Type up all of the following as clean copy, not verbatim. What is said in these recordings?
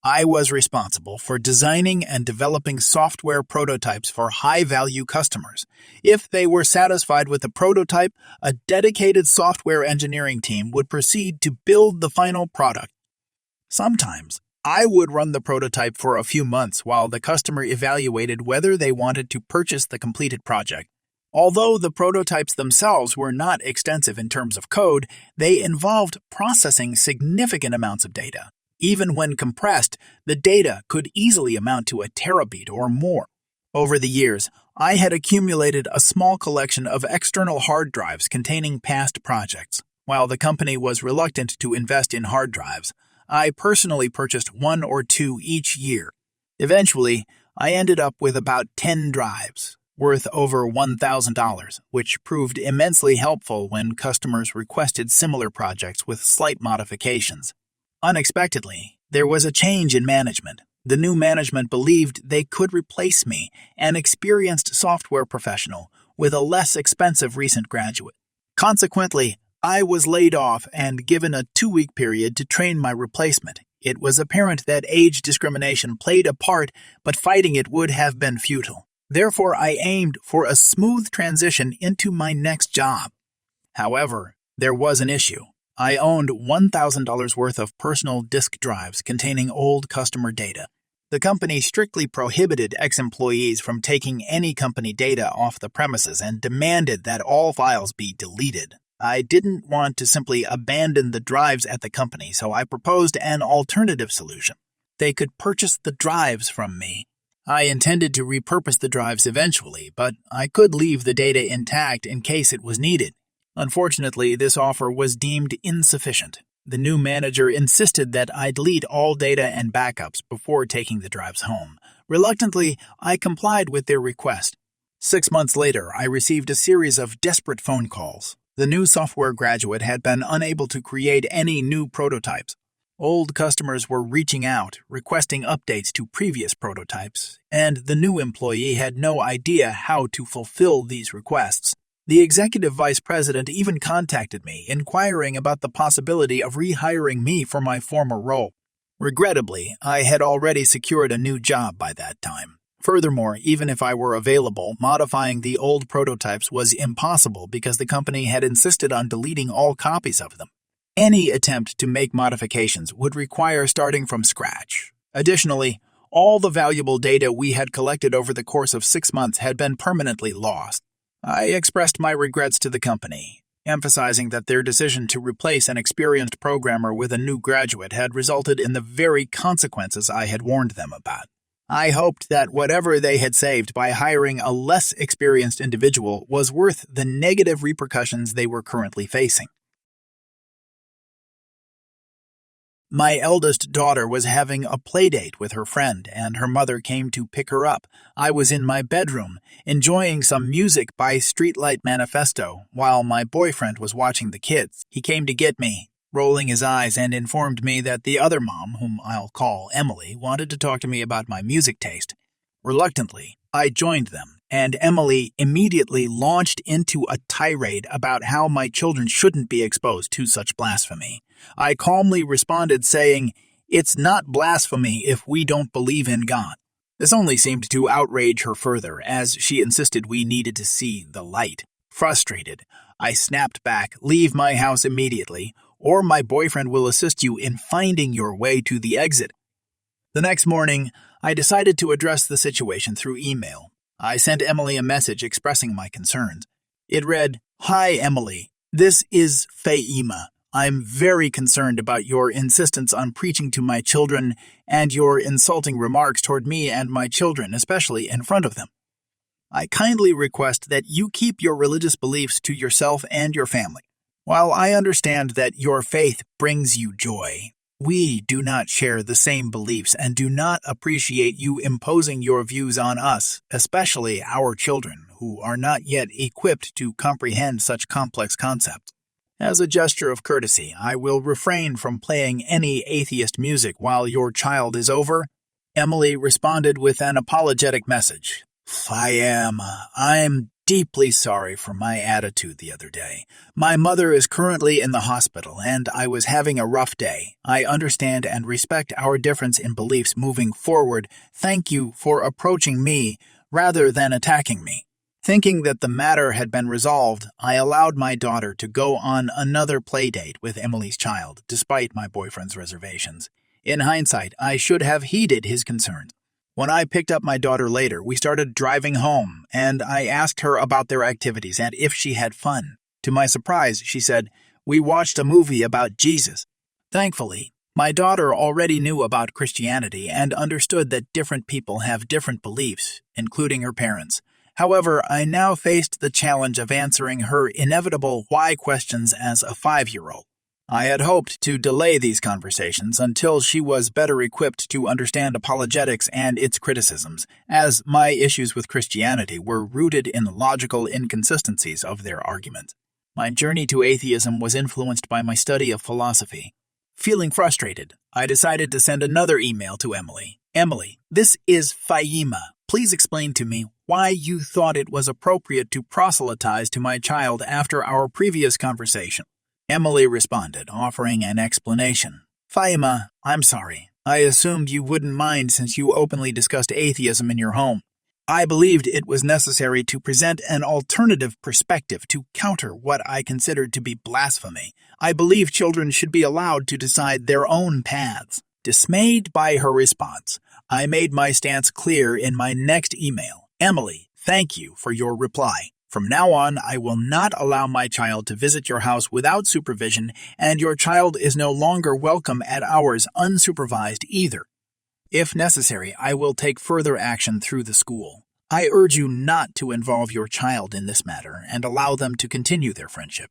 I was responsible for designing and developing software prototypes for high-value customers. If they were satisfied with the prototype, a dedicated software engineering team would proceed to build the final product. Sometimes, I would run the prototype for a few months while the customer evaluated whether they wanted to purchase the completed project. Although the prototypes themselves were not extensive in terms of code, they involved processing significant amounts of data. Even when compressed, the data could easily amount to a terabit or more. Over the years, I had accumulated a small collection of external hard drives containing past projects. While the company was reluctant to invest in hard drives, I personally purchased 1 or 2 each year. Eventually, I ended up with about 10 drives, worth over $1,000, which proved immensely helpful when customers requested similar projects with slight modifications. Unexpectedly, there was a change in management. The new management believed they could replace me, an experienced software professional, with a less expensive recent graduate. Consequently, I was laid off and given a 2-week period to train my replacement. It was apparent that age discrimination played a part, but fighting it would have been futile. Therefore, I aimed for a smooth transition into my next job. However, there was an issue. I owned $1,000 worth of personal disk drives containing old customer data. The company strictly prohibited ex-employees from taking any company data off the premises and demanded that all files be deleted. I didn't want to simply abandon the drives at the company, so I proposed an alternative solution. They could purchase the drives from me. I intended to repurpose the drives eventually, but I could leave the data intact in case it was needed. Unfortunately, this offer was deemed insufficient. The new manager insisted that I delete all data and backups before taking the drives home. Reluctantly, I complied with their request. 6 months later, I received a series of desperate phone calls. The new software graduate had been unable to create any new prototypes. Old customers were reaching out, requesting updates to previous prototypes, and the new employee had no idea how to fulfill these requests. The executive vice president even contacted me, inquiring about the possibility of rehiring me for my former role. Regrettably, I had already secured a new job by that time. Furthermore, even if I were available, modifying the old prototypes was impossible because the company had insisted on deleting all copies of them. Any attempt to make modifications would require starting from scratch. Additionally, all the valuable data we had collected over the course of 6 months had been permanently lost. I expressed my regrets to the company, emphasizing that their decision to replace an experienced programmer with a new graduate had resulted in the very consequences I had warned them about. I hoped that whatever they had saved by hiring a less experienced individual was worth the negative repercussions they were currently facing. My eldest daughter was having a playdate with her friend, and her mother came to pick her up. I was in my bedroom, enjoying some music by Streetlight Manifesto, while my boyfriend was watching the kids. He came to get me, rolling his eyes, and informed me that the other mom, whom I'll call Emily, wanted to talk to me about my music taste. Reluctantly, I joined them, and Emily immediately launched into a tirade about how my children shouldn't be exposed to such blasphemy. I calmly responded saying, "It's not blasphemy if we don't believe in God." This only seemed to outrage her further, as she insisted we needed to see the light. Frustrated, I snapped back, "Leave my house immediately, or my boyfriend will assist you in finding your way to the exit." The next morning, I decided to address the situation through email. I sent Emily a message expressing my concerns. It read, "Hi, Emily. This is Faima. I'm very concerned about your insistence on preaching to my children and your insulting remarks toward me and my children, especially in front of them. I kindly request that you keep your religious beliefs to yourself and your family. While I understand that your faith brings you joy, we do not share the same beliefs and do not appreciate you imposing your views on us, especially our children, who are not yet equipped to comprehend such complex concepts. As a gesture of courtesy, I will refrain from playing any atheist music while your child is over." Emily responded with an apologetic message. "Faima, I'm deeply sorry for my attitude the other day. My mother is currently in the hospital, and I was having a rough day. I understand and respect our difference in beliefs moving forward. Thank you for approaching me rather than attacking me. Thinking that the matter had been resolved, I allowed my daughter to go on another playdate with Emily's child, despite my boyfriend's reservations. In hindsight, I should have heeded his concerns. When I picked up my daughter later, we started driving home, and I asked her about their activities and if she had fun. To my surprise, she said, "We watched a movie about Jesus." Thankfully, my daughter already knew about Christianity and understood that different people have different beliefs, including her parents. However, I now faced the challenge of answering her inevitable why questions as a 5-year-old. I had hoped to delay these conversations until she was better equipped to understand apologetics and its criticisms, as my issues with Christianity were rooted in the logical inconsistencies of their argument. My journey to atheism was influenced by my study of philosophy. Feeling frustrated, I decided to send another email to Emily. "Emily, this is Fahima. Please explain to me why you thought it was appropriate to proselytize to my child after our previous conversation." Emily responded, offering an explanation. "Fahima, I'm sorry. I assumed you wouldn't mind since you openly discussed atheism in your home. I believed it was necessary to present an alternative perspective to counter what I considered to be blasphemy. I believe children should be allowed to decide their own paths." Dismayed by her response, I made my stance clear in my next email. "Emily, thank you for your reply. From now on, I will not allow my child to visit your house without supervision, and your child is no longer welcome at ours unsupervised either. If necessary, I will take further action through the school. I urge you not to involve your child in this matter and allow them to continue their friendship.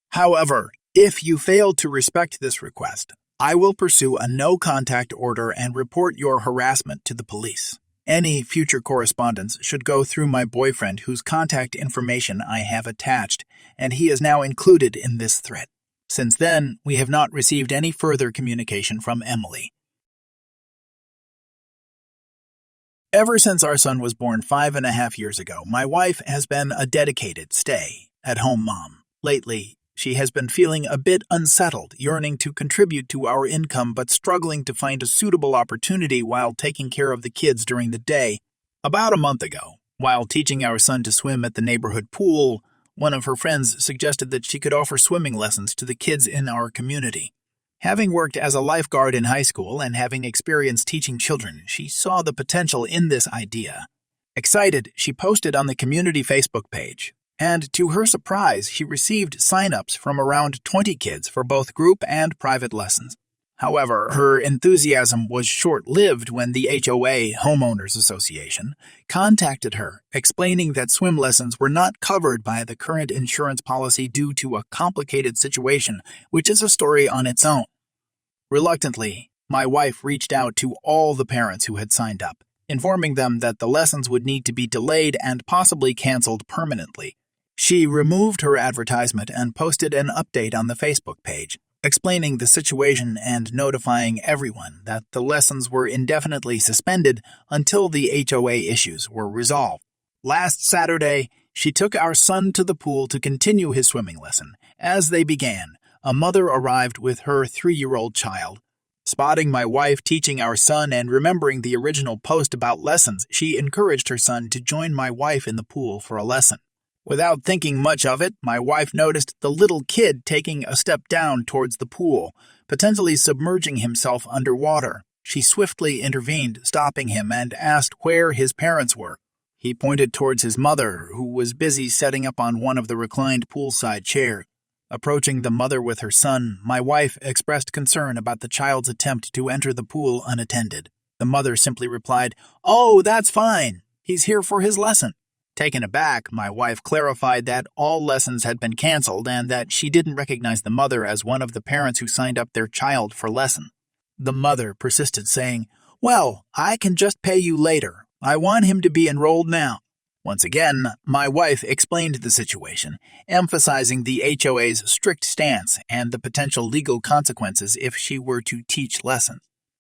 However, if you fail to respect this request, I will pursue a no-contact order and report your harassment to the police. Any future correspondence should go through my boyfriend, whose contact information I have attached, and he is now included in this threat. Since then, we have not received any further communication from Emily. Ever since our son was born 5.5 years ago, my wife has been a dedicated stay-at-home mom. Lately, she has been feeling a bit unsettled, yearning to contribute to our income but struggling to find a suitable opportunity while taking care of the kids during the day. About a month ago, while teaching our son to swim at the neighborhood pool, one of her friends suggested that she could offer swimming lessons to the kids in our community. Having worked as a lifeguard in high school and having experience teaching children, she saw the potential in this idea. Excited, she posted on the community Facebook page. And to her surprise, she received sign-ups from around 20 kids for both group and private lessons. However, her enthusiasm was short-lived when the HOA, Homeowners Association, contacted her, explaining that swim lessons were not covered by the current insurance policy due to a complicated situation, which is a story on its own. Reluctantly, my wife reached out to all the parents who had signed up, informing them that the lessons would need to be delayed and possibly canceled permanently. She removed her advertisement and posted an update on the Facebook page, explaining the situation and notifying everyone that the lessons were indefinitely suspended until the HOA issues were resolved. Last Saturday, she took our son to the pool to continue his swimming lesson. As they began, a mother arrived with her 3-year-old child. Spotting my wife teaching our son and remembering the original post about lessons, she encouraged her son to join my wife in the pool for a lesson. Without thinking much of it, my wife noticed the little kid taking a step down towards the pool, potentially submerging himself underwater. She swiftly intervened, stopping him, and asked where his parents were. He pointed towards his mother, who was busy setting up on one of the reclined poolside chairs. Approaching the mother with her son, my wife expressed concern about the child's attempt to enter the pool unattended. The mother simply replied, "Oh, that's fine. He's here for his lesson." Taken aback, my wife clarified that all lessons had been canceled and that she didn't recognize the mother as one of the parents who signed up their child for lesson. The mother persisted, saying, "Well, I can just pay you later. I want him to be enrolled now." Once again, my wife explained the situation, emphasizing the HOA's strict stance and the potential legal consequences if she were to teach lessons.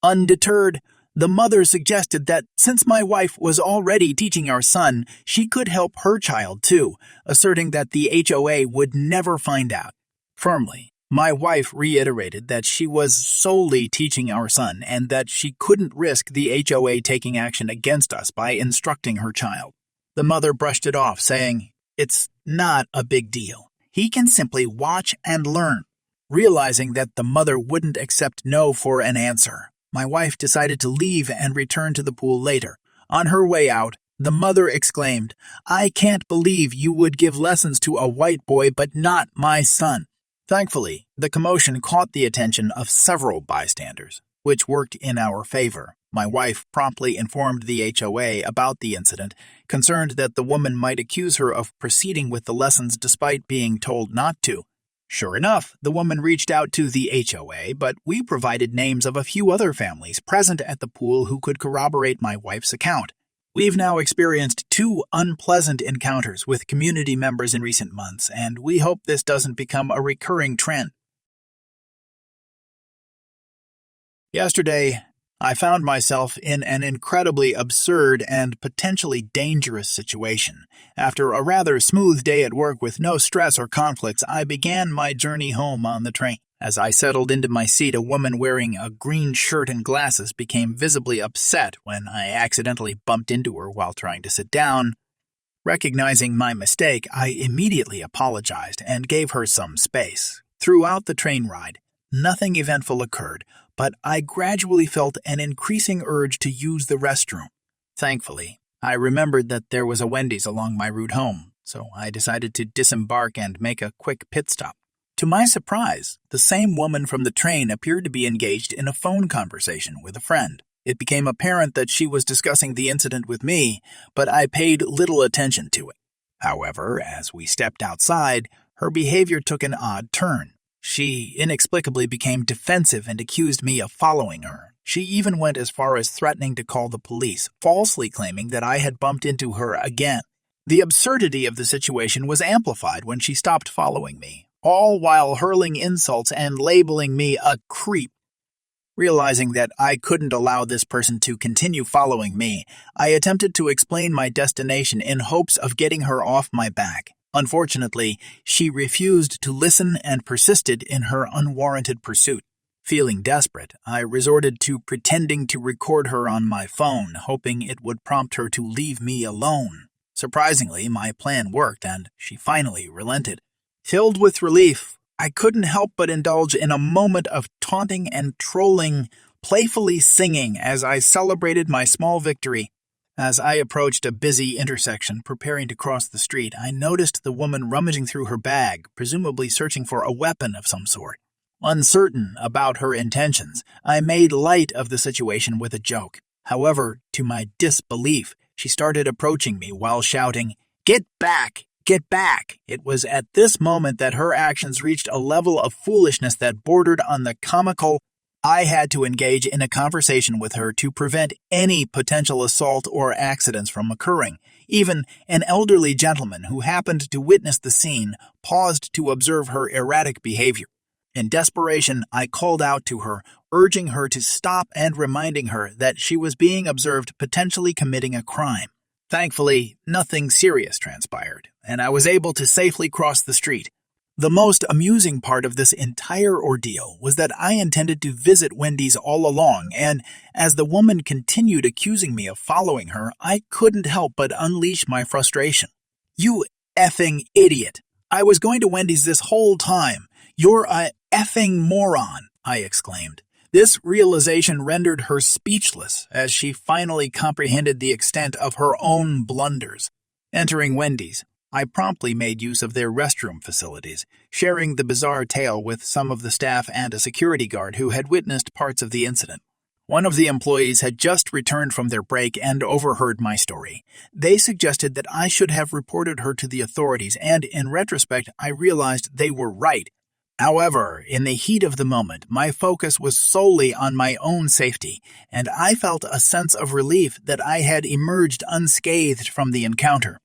Undeterred, The mother suggested that since my wife was already teaching our son, she could help her child too, asserting that the HOA would never find out. Firmly, my wife reiterated that she was solely teaching our son and that she couldn't risk the HOA taking action against us by instructing her child. The mother brushed it off, saying, "It's not a big deal. He can simply watch and learn." Realizing that the mother wouldn't accept no for an answer, my wife decided to leave and return to the pool later. On her way out, the mother exclaimed, "I can't believe you would give lessons to a white boy but not my son." Thankfully, the commotion caught the attention of several bystanders, which worked in our favor. My wife promptly informed the HOA about the incident, concerned that the woman might accuse her of proceeding with the lessons despite being told not to. Sure enough, the woman reached out to the HOA, but we provided names of a few other families present at the pool who could corroborate my wife's account. We've now experienced 2 unpleasant encounters with community members in recent months, and we hope this doesn't become a recurring trend. Yesterday, I found myself in an incredibly absurd and potentially dangerous situation. After a rather smooth day at work with no stress or conflicts, I began my journey home on the train. As I settled into my seat, a woman wearing a green shirt and glasses became visibly upset when I accidentally bumped into her while trying to sit down. Recognizing my mistake, I immediately apologized and gave her some space. Throughout the train ride, nothing eventful occurred, but I gradually felt an increasing urge to use the restroom. Thankfully, I remembered that there was a Wendy's along my route home, so I decided to disembark and make a quick pit stop. To my surprise, the same woman from the train appeared to be engaged in a phone conversation with a friend. It became apparent that she was discussing the incident with me, but I paid little attention to it. However, as we stepped outside, her behavior took an odd turn. She inexplicably became defensive and accused me of following her. She even went as far as threatening to call the police, falsely claiming that I had bumped into her again. The absurdity of the situation was amplified when she stopped following me, all while hurling insults and labeling me a creep. Realizing that I couldn't allow this person to continue following me, I attempted to explain my destination in hopes of getting her off my back. Unfortunately, she refused to listen and persisted in her unwarranted pursuit. Feeling desperate, I resorted to pretending to record her on my phone, hoping it would prompt her to leave me alone. Surprisingly, my plan worked, and she finally relented. Filled with relief, I couldn't help but indulge in a moment of taunting and trolling, playfully singing as I celebrated my small victory. As I approached a busy intersection preparing to cross the street, I noticed the woman rummaging through her bag, presumably searching for a weapon of some sort. Uncertain about her intentions, I made light of the situation with a joke. However, to my disbelief, she started approaching me while shouting, "Get back! Get back!" It was at this moment that her actions reached a level of foolishness that bordered on the comical. I had to engage in a conversation with her to prevent any potential assault or accidents from occurring. Even an elderly gentleman who happened to witness the scene paused to observe her erratic behavior. In desperation, I called out to her, urging her to stop and reminding her that she was being observed potentially committing a crime. Thankfully, nothing serious transpired, and I was able to safely cross the street. The most amusing part of this entire ordeal was that I intended to visit Wendy's all along, and as the woman continued accusing me of following her, I couldn't help but unleash my frustration. "You effing idiot! I was going to Wendy's this whole time. You're a effing moron!" I exclaimed. This realization rendered her speechless as she finally comprehended the extent of her own blunders. Entering Wendy's, I promptly made use of their restroom facilities, sharing the bizarre tale with some of the staff and a security guard who had witnessed parts of the incident. One of the employees had just returned from their break and overheard my story. They suggested that I should have reported her to the authorities, and in retrospect, I realized they were right. However, in the heat of the moment, my focus was solely on my own safety, and I felt a sense of relief that I had emerged unscathed from the encounter.